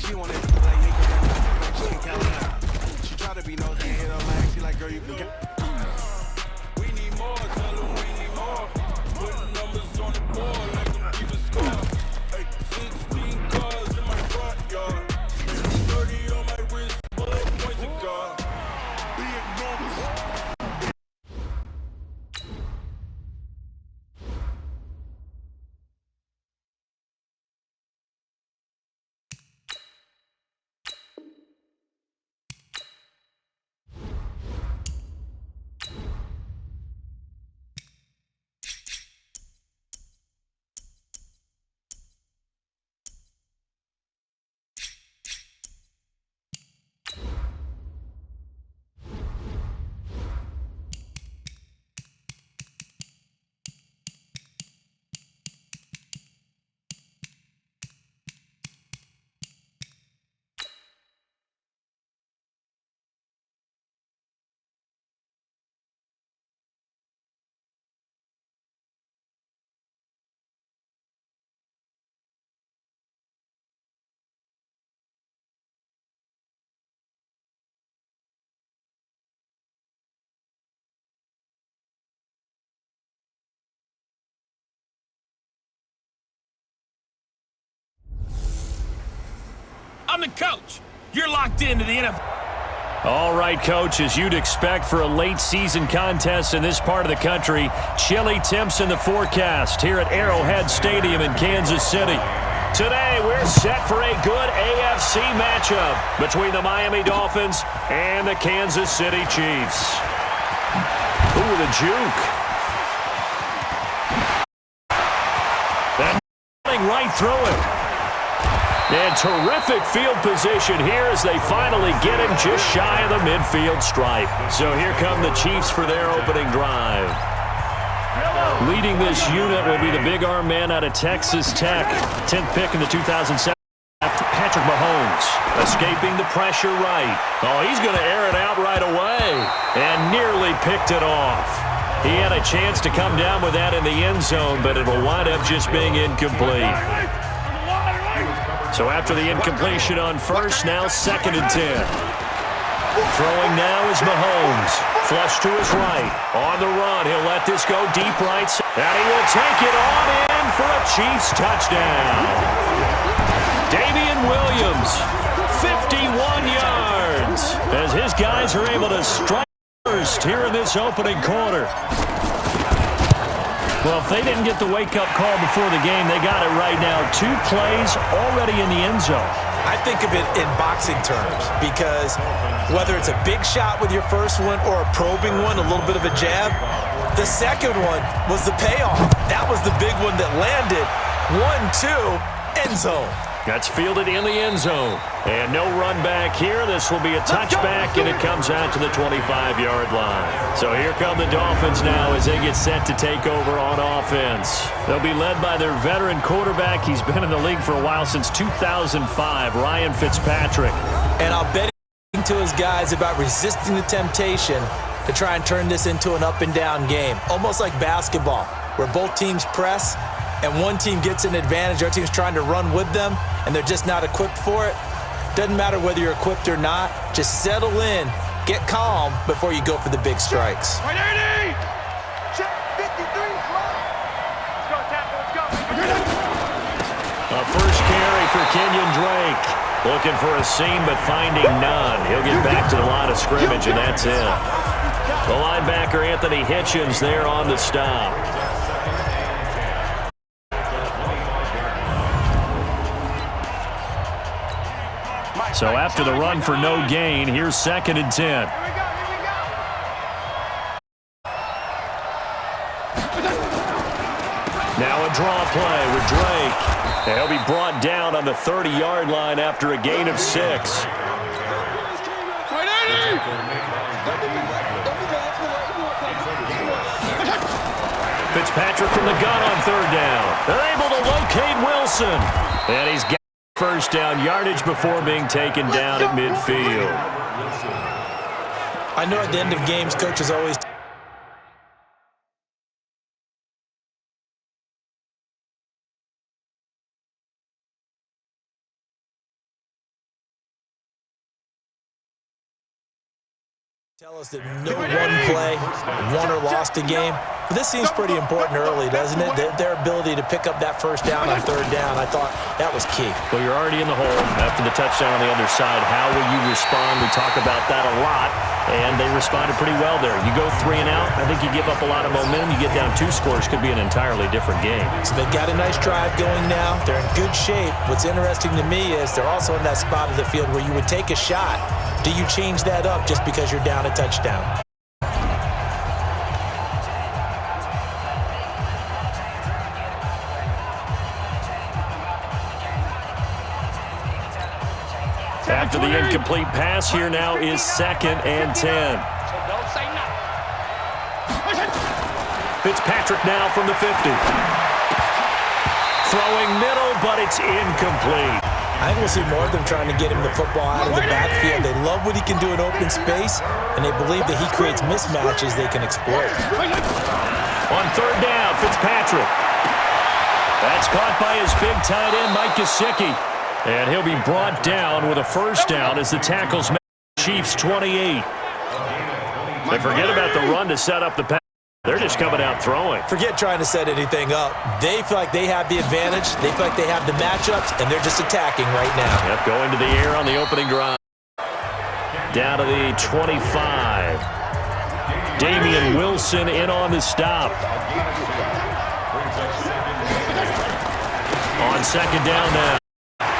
She wanted to play Yankee, she ain't Carolina. She try to be nosy and hit her line. She like, girl, you can get. We need more, tell them we need more. Putting numbers on the board like them keep a score. Hey, 16 cars in my front yard. 30 on my wrist, bullet points to God. Be enormous. I'm the coach. You're locked into the NFL. All right, Coach, as you'd expect for a late-season contest in this part of the country, chilly temps in the forecast here at Arrowhead Stadium in Kansas City. Today, we're set for a good AFC matchup between the Miami Dolphins and the Kansas City Chiefs. Ooh, the juke. That right through it. And terrific field position here as they finally get him just shy of the midfield stripe. So here come the Chiefs for their opening drive. Leading this unit will be the big arm man out of Texas Tech. 10th pick in the 2007 Patrick Mahomes. Escaping the pressure right. Oh, he's going to air it out right away. And nearly picked it off. He had a chance to come down with that in the end zone, but it will wind up just being incomplete. So after the incompletion on first, now 2nd and 10. Throwing now is Mahomes. Flush to his right. On the run, he'll let this go deep right. And he will take it on in for a Chiefs touchdown. Damian Williams, 51 yards. As his guys are able to strike first here in this opening quarter. Well, if they didn't get the wake-up call before the game, they got it right now. 2 plays already in the end zone. I think of it in boxing terms because whether it's a big shot with your first one or a probing one, a little bit of a jab, the second one was the payoff. That was the big one that landed. 1-2, end zone. That's fielded in the end zone. And no run back here. This will be a touchback, and it comes out to the 25-yard line. So here come the Dolphins now as they get set to take over on offense. They'll be led by their veteran quarterback. He's been in the league for a while, since 2005, Ryan Fitzpatrick. And I'll bet to his guys about resisting the temptation to try and turn this into an up-and-down game, almost like basketball, where both teams press, and one team gets an advantage, our team's trying to run with them, and they're just not equipped for it. Doesn't matter whether you're equipped or not. Just settle in, get calm before you go for the big strikes. Right, 80! Check 53, let's go, tackle, let's go. A first carry for Kenyon Drake. Looking for a seam, but finding none. He'll get back to the line of scrimmage, and that's it. The linebacker, Anthony Hitchens, there on the stop. So after the run for no gain, here's 2nd and 10. Now a draw play with Drake. And he'll be brought down on the 30-yard line after a gain of 6. Fitzpatrick from the gun on 3rd down. They're able to locate Wilson. And he's got first down yardage before being taken down at midfield. I know at the end of games, coaches always Tell us that no one play won or lost a game. But this seems pretty important early, doesn't it? Their ability to pick up that first down on third down, I thought that was key. Well, you're already in the hole after the touchdown on the other side. How will you respond? We talk about that a lot, and they responded pretty well there. You go 3 and out, I think you give up a lot of momentum. You get down 2 scores, could be an entirely different game. So they've got a nice drive going now. They're in good shape. What's interesting to me is they're also in that spot of the field where you would take a shot. Do you change that up just because you're down a touchdown? After the incomplete pass, here now is 2nd and 10. Fitzpatrick now from the 50. Throwing middle, but it's incomplete. I think we'll see more of them trying to get him the football out of the backfield. They love what he can do in open space, and they believe that he creates mismatches they can exploit. On 3rd down, Fitzpatrick. That's caught by his big tight end, Mike Gesicki. And he'll be brought down with a 1st down as the tackles make Chiefs 28. They forget about the run to set up the pass. They're just coming out throwing. Forget trying to set anything up. They feel like they have the advantage. They feel like they have the matchups, and they're just attacking right now. Yep, going to the air on the opening drive. Down to the 25. Damian Wilson in on the stop. On 2nd down now.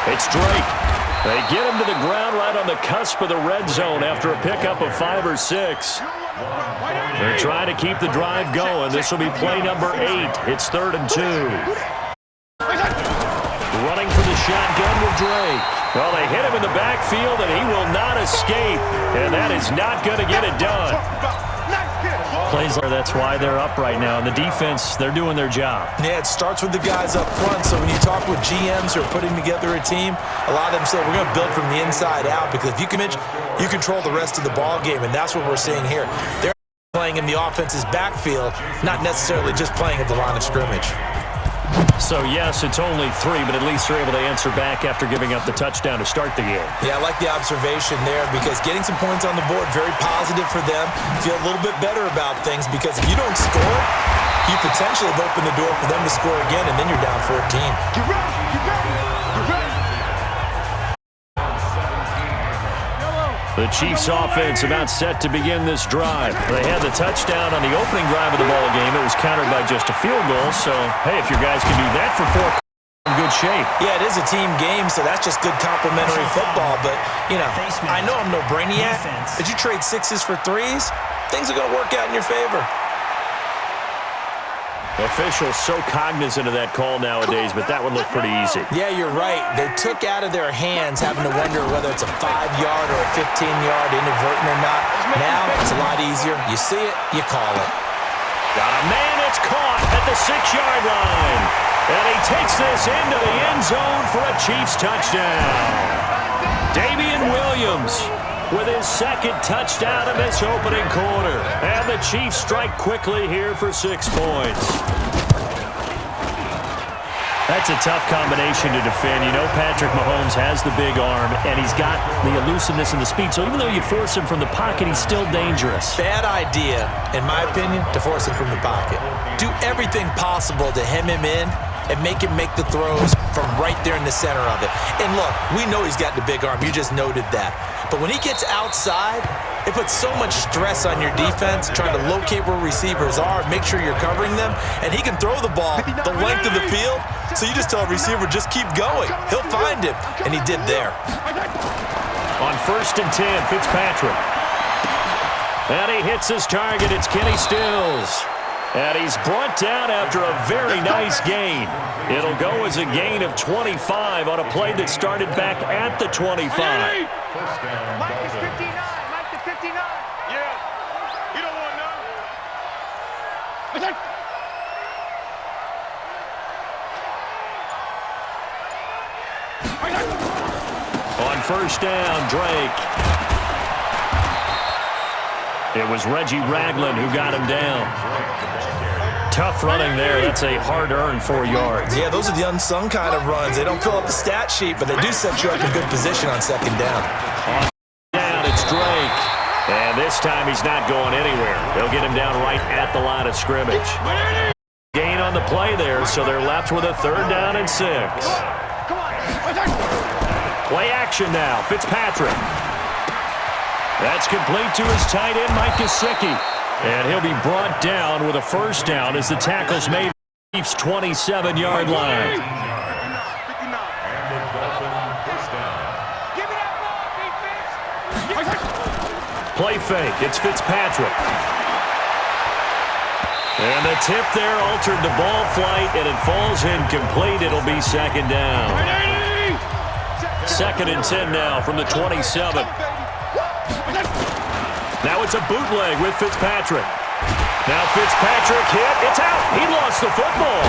It's Drake. They get him to the ground right on the cusp of the red zone after a pickup of 5 or 6. They're trying to keep the drive going. This will be play number 8. It's 3rd and 2. Running for the shotgun with Drake. Well, they hit him in the backfield, and he will not escape. And that is not going to get it done. Plays like that's why they're up right now. And the defense, they're doing their job. Yeah, it starts with the guys up front. So when you talk with GMs who are putting together a team, a lot of them say we're going to build from the inside out, because if you commit, you control the rest of the ball game, and that's what we're seeing here. They're playing in the offense's backfield, not necessarily just playing at the line of scrimmage. So, yes, it's only 3, but at least they're able to answer back after giving up the touchdown to start the game. Yeah, I like the observation there, because getting some points on the board, very positive for them. Feel a little bit better about things, because if you don't score, you potentially have opened the door for them to score again, and then you're down 14. Get ready, get ready, get ready. The Chiefs offense about set to begin this drive. They had the touchdown on the opening drive of the ball game. It was countered by just a field goal. So, hey, if your guys can do that for 4, in good shape. Yeah, it is a team game, so that's just good complimentary football. But, you know, I know I'm no brainiac, but you trade 6s for 3s, things are going to work out in your favor. Officials so cognizant of that call nowadays, but that one looked pretty easy. Yeah, you're right. They took out of their hands having to wonder whether it's a 5-yard or a 15-yard inadvertent or not. Now, it's a lot easier. You see it, you call it. Got a man, it's caught at the 6-yard line. And he takes this into the end zone for a Chiefs touchdown. Damian Williams with his 2nd touchdown in this opening quarter. And the Chiefs strike quickly here for 6 points. That's a tough combination to defend. You know Patrick Mahomes has the big arm, and he's got the elusiveness and the speed. So even though you force him from the pocket, he's still dangerous. Bad idea, in my opinion, to force him from the pocket. Do everything possible to hem him in and make him make the throws from right there in the center of it. And look, we know he's got the big arm. You just noted that. But when he gets outside, it puts so much stress on your defense trying to locate where receivers are, make sure you're covering them, and he can throw the ball the length of the field, so you just tell a receiver, just keep going. He'll find him, and he did there. On 1st and 10, Fitzpatrick. And he hits his target. It's Kenny Stills. And he's brought down after a very nice gain. It'll go as a gain of 25 on a play that started back at the 25. Mike is 59. Mike is 59. Yeah. You don't want none. On 1st down, Drake. It was Reggie Ragland who got him down. Tough running there. That's a hard-earned 4 yards. Yeah, those are the unsung kind of runs. They don't fill up the stat sheet, but they do set you up in good position on 2nd down. On down, it's Drake. And And this time he's not going anywhere. They'll get him down right at the line of scrimmage. Gain on the play there, so they're left with a 3rd down and 6. Play action now. Fitzpatrick. That's complete to his tight end, Mike Gesicki. And he'll be brought down with a 1st down as the tackle's made at the Chiefs' 27-yard line. Play fake. It's Fitzpatrick. And the tip there altered the ball flight, and it falls incomplete. It'll be 2nd down. 2nd and 10 now from the 27. Now it's a bootleg with Fitzpatrick. Now Fitzpatrick hit. It's out. He lost the football.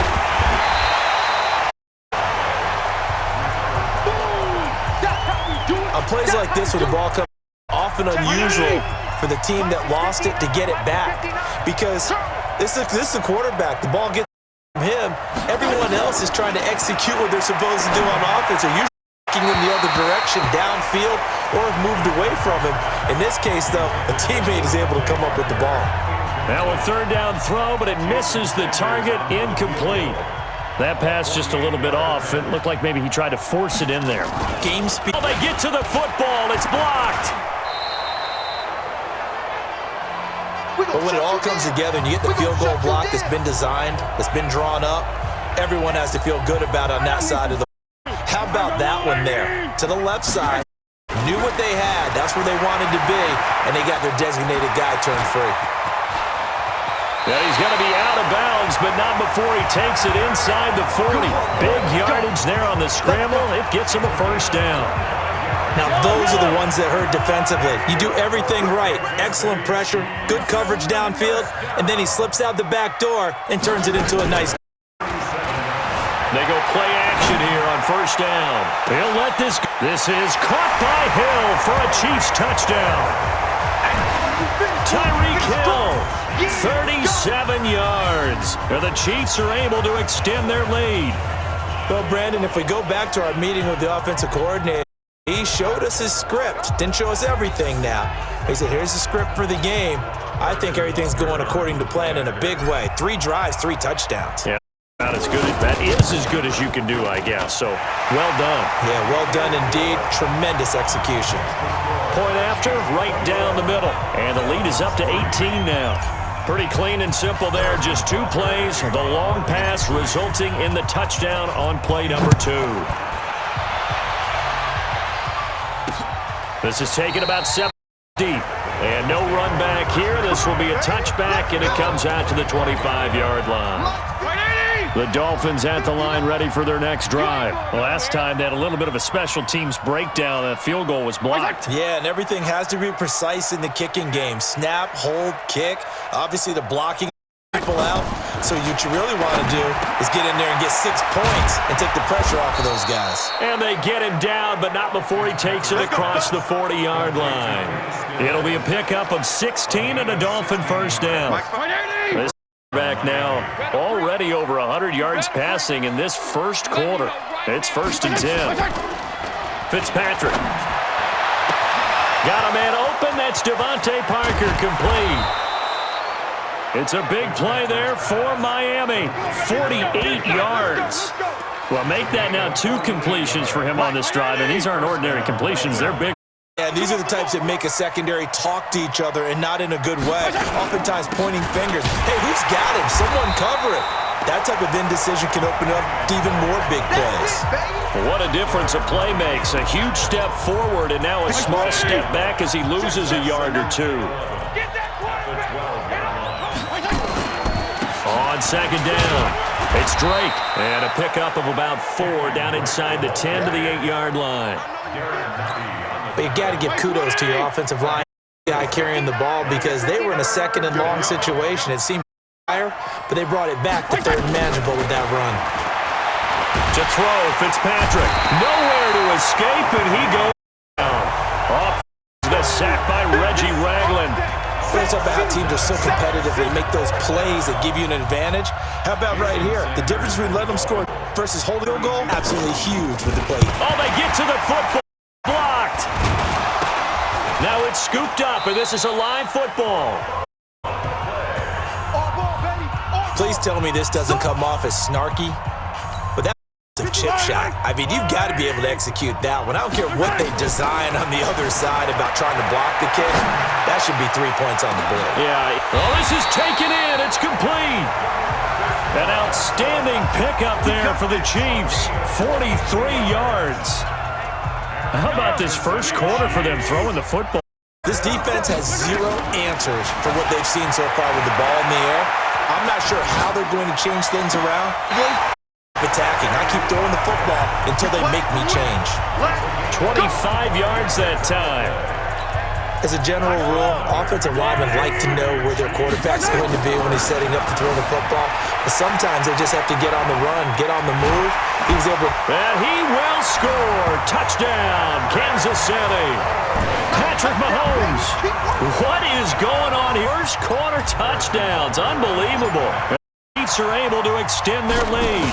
On plays like this where the ball comes, often unusual for the team that lost it to get it back, because this is a quarterback. The ball gets from him. Everyone else is trying to execute what they're supposed to do on offense. They're usually looking in the other direction, downfield, or have moved away from him. In this case, though, a teammate is able to come up with the ball. Now a 3rd down throw, but it misses the target, incomplete. That pass just a little bit off. It looked like maybe he tried to force it in there. Game speed. Oh, they get to the football. It's blocked. But when it all comes together and you get the field goal block that's been designed, that's been drawn up, everyone has to feel good about it on that side of the ball. How about that one there? To the left side, knew what they had. That's where they wanted to be, and they got their designated guy turned free. Yeah, he's going to be out of bounds, but not before he takes it inside the 40. Big yardage there on the scramble. It gets him a 1st down. Now, those are the ones that hurt defensively. You do everything right. Excellent pressure, good coverage downfield, and then he slips out the back door and turns it into a nice. They go play action here on 1st down. He'll let this go. This is caught by Hill for a Chiefs touchdown. Tyreek Hill, 37 yards. And the Chiefs are able to extend their lead. Well, Brandon, if we go back to our meeting with the offensive coordinator, he showed us his script. Didn't show us everything now. He said, here's the script for the game. I think everything's going according to plan in a big way. 3 drives, 3 touchdowns. Yeah, that is as good as you can do, I guess. So, well done. Yeah, well done indeed. Tremendous execution. Point after, right down the middle. And the lead is up to 18 now. Pretty clean and simple there. Just 2 plays. The long pass resulting in the touchdown on play number 2. This is taken about 7 deep. And no run back here. This will be a touchback, and it comes out to the 25-yard line. The Dolphins at the line ready for their next drive. Last time they had a little bit of a special teams breakdown. That field goal was blocked. Yeah, and everything has to be precise in the kicking game. Snap, hold, kick. Obviously, the blocking people out. So what you really want to do is get in there and get 6 points and take the pressure off of those guys. And they get him down, but not before he takes it across the 40-yard line. It'll be a pickup of 16 and a Dolphin 1st down. This back now already over 100 yards passing in this 1st quarter. It's 1st and 10. Fitzpatrick. Got a man open. That's Devontae Parker complete. It's a big play there for Miami. 48 yards. Well, make that now 2 completions for him on this drive, and these aren't ordinary completions. They're big. Yeah, these are the types that make a secondary talk to each other and not in a good way. Oftentimes pointing fingers. Hey, who's got him? Someone cover it. That type of indecision can open up to even more big plays. What a difference a play makes. A huge step forward and now a small step back as he loses a yard or 2. On 2nd down, it's Drake. And a pickup of about 4 down inside the 10 to the 8-yard line. But you got to give kudos to your offensive line guy carrying the ball, because they were in a 2nd and long situation. It seemed higher, but they brought it back to 3rd and manageable with that run. To throw, Fitzpatrick. Nowhere to escape, and he goes down. Off the sack by Reggie Ragland. It's about how teams are so competitive. They make those plays that give you an advantage. How about right here? The difference between letting them score versus holding a goal, absolutely huge with the play. Oh, they get to the football. Blocked. Now it's It's scooped up, and this is a live football. Please tell me this doesn't come off as snarky, but that's a chip shot. I mean, you've got to be able to execute that one. I don't care what they design on the other side about trying to block the kick. That should be 3 points on the board. Yeah. Oh, this is taken in. It's complete. An outstanding pickup there for the Chiefs. 43 yards. How about this first quarter for them throwing the football? This defense has zero answers for what they've seen so far with the ball in the air. I'm not sure how they're going to change things around. Attacking. I keep throwing the football until they make me change. 25 yards that time. As a general rule, offensive linemen like to know where their quarterback's going to be when he's setting up to throw the football. But sometimes they just have to get on the run, get on the move. He was able to... And he will score. Touchdown, Kansas City. Patrick Mahomes. What is going on here? First quarter touchdowns. Unbelievable. The Chiefs are able to extend their lead.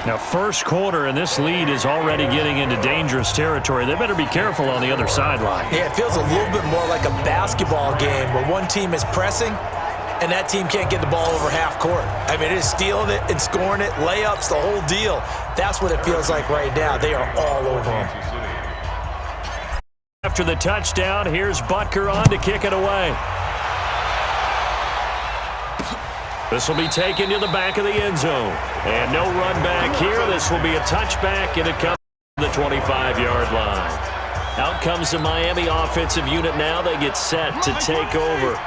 Now, first quarter, and this lead is already getting into dangerous territory. They better be careful on the other sideline. Yeah, it feels a little bit more like a basketball game where one team is pressing and that team can't get the ball over half court. I mean, it is stealing it and scoring it, layups, the whole deal. That's what it feels like right now. They are all over them. After the touchdown, here's Butker on to kick it away. This will be taken to the back of the end zone. And no run back here. This will be a touchback, and it comes to the 25-yard line. Out comes the Miami offensive unit now. They get set to take over.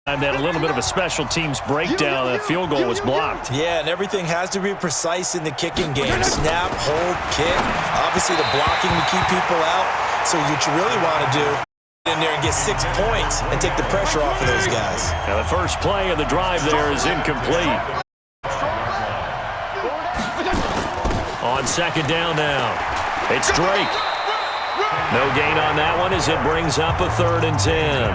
And that a little bit of a special teams breakdown. That field goal was blocked. Yeah, and everything has to be precise in the kicking game. Snap, hold, kick. Obviously the blocking to keep people out. So what you really want to do in there and get 6 points and take the pressure off of those guys. Now the first play of the drive there is incomplete. On second down now, it's Drake. No gain on that one as it brings up a 3rd and 10.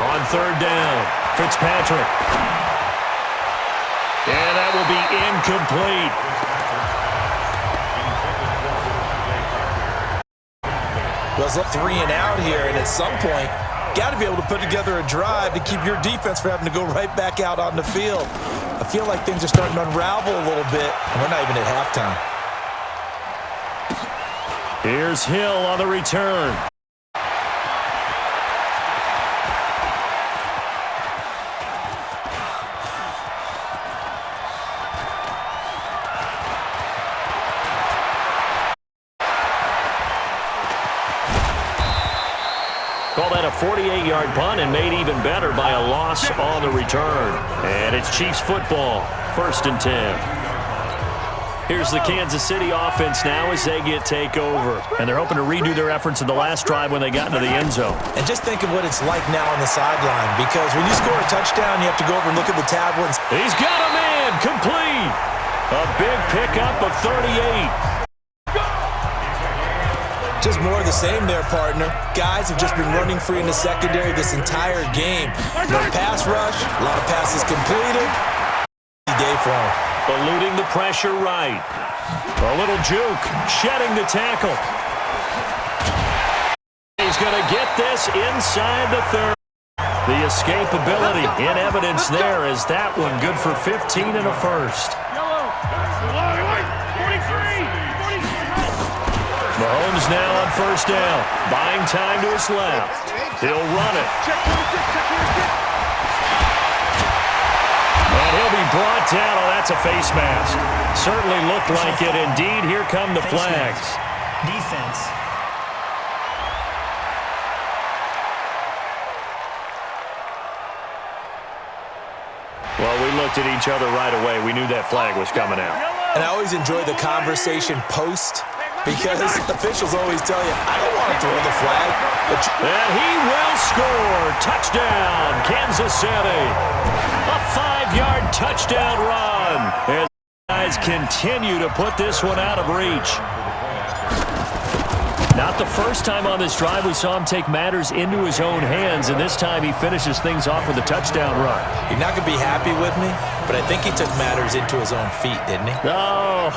On 3rd down, Fitzpatrick. And that will be incomplete. Well, it's a 3 and out here, and at some point, got to be able to put together a drive to keep your defense from having to go right back out on the field. I feel like things are starting to unravel a little bit, and we're not even at halftime. Here's Hill on the return. Call that a 48-yard punt and made even better by a loss on the return. And it's Chiefs football, 1st and 10. Here's the Kansas City offense now as they get takeover. And they're hoping to redo their efforts in the last drive when they got into the end zone. And just think of what it's like now on the sideline, because when you score a touchdown, you have to go over and look at the tablets. He's got a man, complete. A big pickup of 38. Just more of the same there, partner. Guys have just been running free in the secondary this entire game. No pass rush, a lot of passes completed. Day for him. Eluding the pressure right. A little juke, shedding the tackle. He's going to get this inside the 3rd. The escapability in evidence there is that one good for 15 and a 1st. Mahomes now on 1st down, buying time to his left. He'll run it. And he'll be brought down. Oh, that's a face mask. Certainly looked like it. Indeed, here come the flags. Defense. Well, we looked at each other right away. We knew that flag was coming out. And I always enjoy the conversation post, because officials always tell you, I don't want to throw the flag. And he will score. Touchdown, Kansas City. A 5-yard touchdown run. As guys continue to put this one out of reach. Not the first time on this drive we saw him take matters into his own hands, and this time he finishes things off with a touchdown run. You're not going to be happy with me, but I think he took matters into his own feet, didn't he? Oh,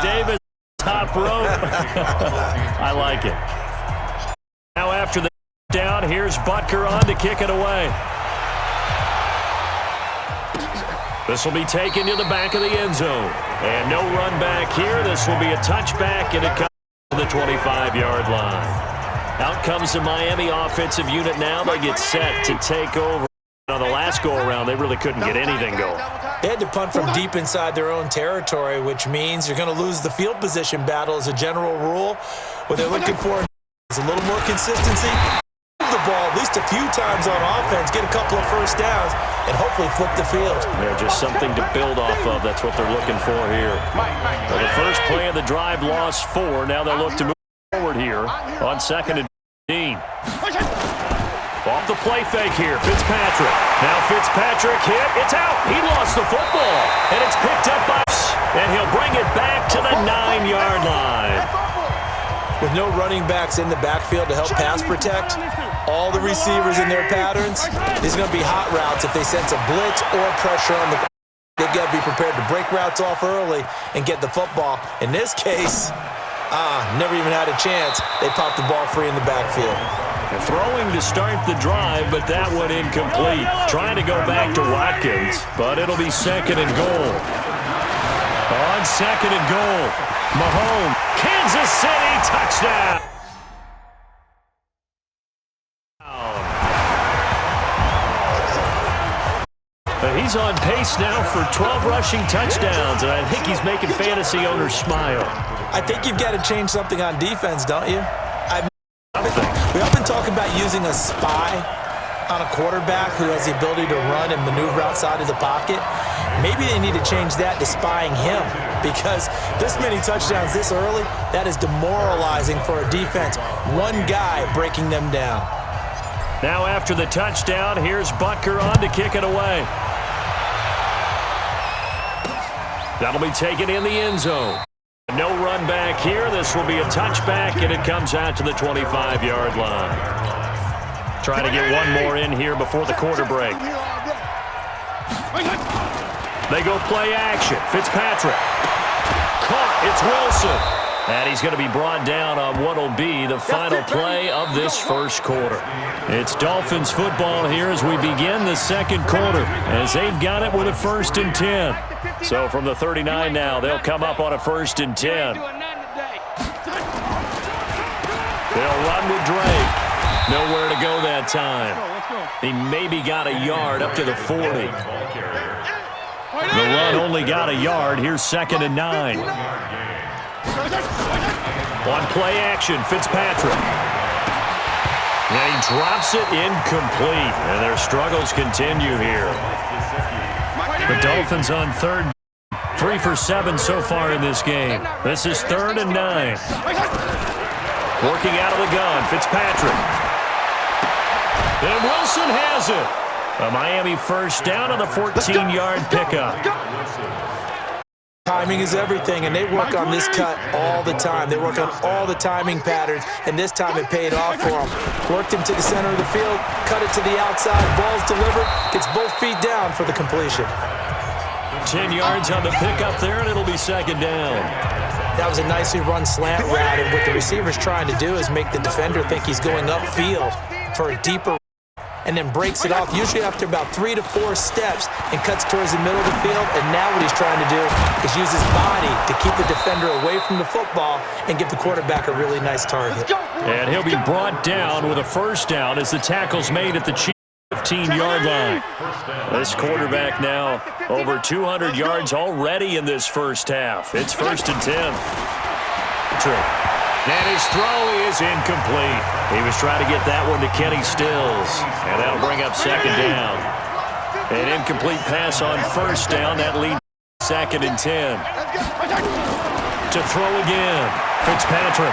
David, top rope. I like it. Now after the down, here's Butker on to kick it away. This will be taken to the back of the end zone. And no run back here. This will be a touchback, and it comes to the 25-yard line. Out comes the Miami offensive unit now. They get set to take over. On the last go-around, they really couldn't get anything going. They had to punt from deep inside their own territory, which means you're going to lose the field position battle as a general rule. What they're looking for is a little more consistency. The ball at least a few times on offense, get a couple of first downs, and hopefully flip the field. They're just something to build off of. That's what they're looking for here. Well, the first play of the drive lost 4. Now they'll look to move forward here on 2nd and 15. Off the play fake here, Fitzpatrick. Now Fitzpatrick hit. It's out. He lost the football, and it's picked up by and he'll bring it back to the 9-yard line. With no running backs in the backfield to help pass protect, all the receivers in their patterns, these are going to be hot routes if they sense a blitz or pressure on the they've got to be prepared to break routes off early and get the football. In this case, never even had a chance. They popped the ball free in the backfield. Throwing to start the drive, but that one incomplete. Trying to go back to Watkins, but it'll be 2nd and goal. On 2nd and goal, Mahomes, Kansas City, touchdown. He's on pace now for 12 rushing touchdowns, and I think he's making fantasy owners smile. I think you've got to change something on defense, don't you? We often talk about using a spy on a quarterback who has the ability to run and maneuver outside of the pocket. Maybe they need to change that to spying him, because this many touchdowns this early, that is demoralizing for a defense. One guy breaking them down. Now after the touchdown, here's Butker on to kick it away. That'll be taken in the end zone. No run back here. This will be a touchback, and it comes out to the 25-yard line. Trying to get one more in here before the quarter break. They go play action. Fitzpatrick. Caught. It's Wilson. And he's going to be brought down on what will be the final play of this first quarter. It's Dolphins football here as we begin the second quarter, as they've got it with a 1st and 10. So from the 39 now, they'll come up on a 1st and 10. They'll run with Drake. Nowhere to go that time. He maybe got a yard up to the 40. The run only got a yard. Here's 2nd and 9. On play action, Fitzpatrick. And he drops it incomplete. And their struggles continue here. The Dolphins on 3rd. 3 for 7 so far in this game. This is 3rd and 9. Working out of the gun, Fitzpatrick. And Wilson has it. A Miami first down on the 14-yard pickup. Timing is everything, and they work on this cut all the time. They work on all the timing patterns, and this time it paid off for them. Worked him to the center of the field, cut it to the outside, ball's delivered, gets both feet down for the completion. 10 yards on the pickup there, and it'll be 2nd down. That was a nicely run slant route, and what the receiver's trying to do is make the defender think he's going upfield for a deeper, and then breaks it off, usually after about 3 to 4 steps, and cuts towards the middle of the field. And now what he's trying to do is use his body to keep the defender away from the football and give the quarterback a really nice target. And he'll be brought down with a 1st down as the tackle's made at the 15-yard line. This quarterback now over 200 yards already in this first half. It's 1st and 10. And his throw is incomplete. He was trying to get that one to Kenny Stills, and that'll bring up 2nd down. An incomplete pass on 1st down. That leads 2nd and 10. To throw again, Fitzpatrick.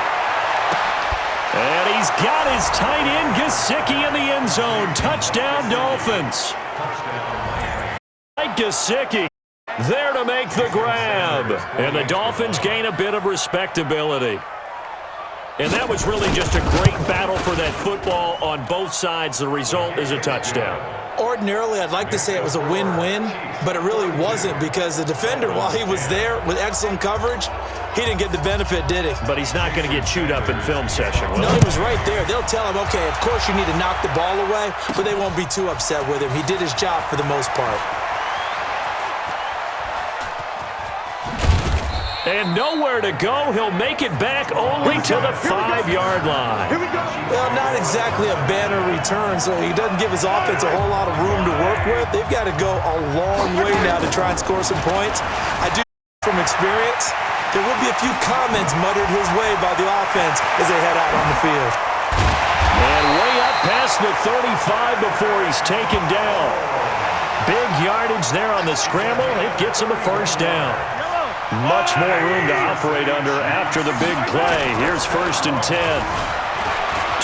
And he's got his tight end, Gesicki, in the end zone. Touchdown, Dolphins. Gesicki there to make the grab. And the Dolphins gain a bit of respectability. And that was really just a great battle for that football on both sides. The result is a touchdown. Ordinarily, I'd like to say it was a win-win, but it really wasn't because the defender, while he was there with excellent coverage, he didn't get the benefit, did he? But he's not going to get chewed up in film session, will No, he? he was right there. They'll tell him, okay, of course you need to knock the ball away, but they won't be too upset with him. He did his job for the most part. And nowhere to go. He'll make it back only to the 5-yard line. Well, not exactly a banner return, so he doesn't give his offense a whole lot of room to work with. They've got to go a long way now to try and score some points. I do from experience, there will be a few comments muttered his way by the offense as they head out on the field. And way up past the 35 before he's taken down. Big yardage there on the scramble. It gets him a first down. Much more room to operate under after the big play. Here's 1st and 10.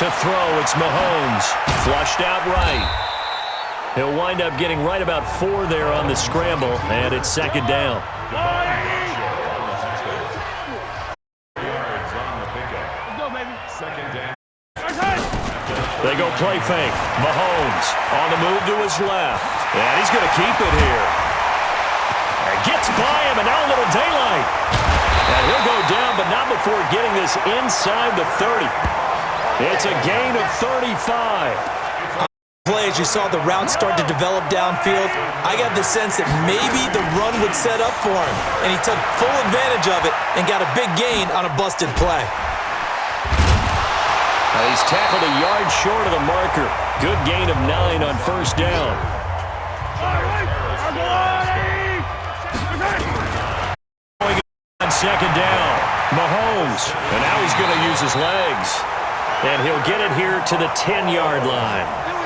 To throw, it's Mahomes. Flushed out right. He'll wind up getting right about 4 there on the scramble, and it's 2nd down. They go play fake. Mahomes on the move to his left. And he's going to keep it here. Gets by him, and now a little daylight. And he'll go down, but not before getting this inside the 30. It's a gain of 35. Play as you saw the route start to develop downfield, I got the sense that maybe the run would set up for him, and he took full advantage of it and got a big gain on a busted play. He's tackled a yard short of the marker. Good gain of 9 on 1st down. On 2nd down, Mahomes, and now he's going to use his legs. And he'll get it here to the 10-yard line.